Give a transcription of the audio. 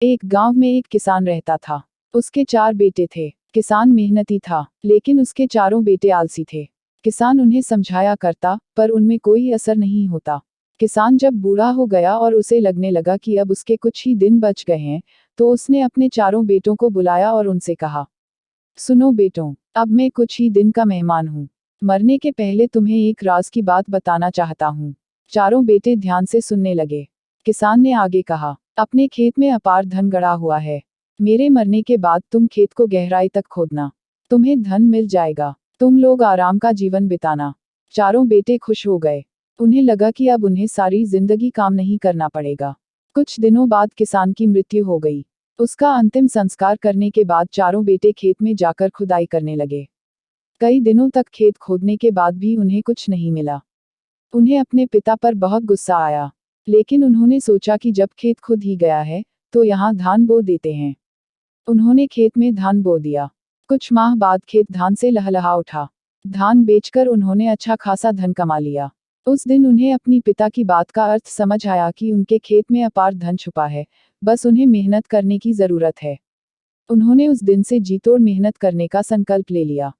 एक गांव में एक किसान रहता था। उसके 4 बेटे थे। किसान मेहनती था, लेकिन उसके चारों बेटे आलसी थे। किसान उन्हें समझाया करता, पर उनमें कोई असर नहीं होता। किसान जब बूढ़ा हो गया और उसे लगने लगा कि अब उसके कुछ ही दिन बच गए हैं, तो उसने अपने चारों बेटों को बुलाया और उनसे कहा, सुनो बेटों, अब मैं कुछ ही दिन का मेहमान हूँ। मरने के पहले तुम्हें एक राज की बात बताना चाहता हूँ। चारों बेटे ध्यान से सुनने लगे। किसान ने आगे कहा, अपने खेत में अपार धन गड़ा हुआ है। मेरे मरने के बाद तुम खेत को गहराई तक खोदना। तुम्हें धन मिल जाएगा। तुम लोग आराम का जीवन बिताना। चारों बेटे खुश हो गए। उन्हें लगा कि अब उन्हें सारी जिंदगी काम नहीं करना पड़ेगा। कुछ दिनों बाद किसान की मृत्यु हो गई। उसका अंतिम संस्कार करने के बाद चारों बेटे खेत में जाकर खुदाई करने लगे। कई दिनों तक खेत खोदने के बाद भी उन्हें कुछ नहीं मिला। उन्हें अपने पिता पर बहुत गुस्सा आया, लेकिन उन्होंने सोचा कि जब खेत खुद ही गया है, तो यहाँ धान बो देते हैं। उन्होंने खेत में धान बो दिया। कुछ माह बाद खेत धान से लहलहा उठा। धान बेचकर उन्होंने अच्छा खासा धन कमा लिया। उस दिन उन्हें अपनी पिता की बात का अर्थ समझ आया कि उनके खेत में अपार धन छुपा है, बस उन्हें मेहनत करने की जरूरत है। उन्होंने उस दिन से जी तोड़ मेहनत करने का संकल्प ले लिया।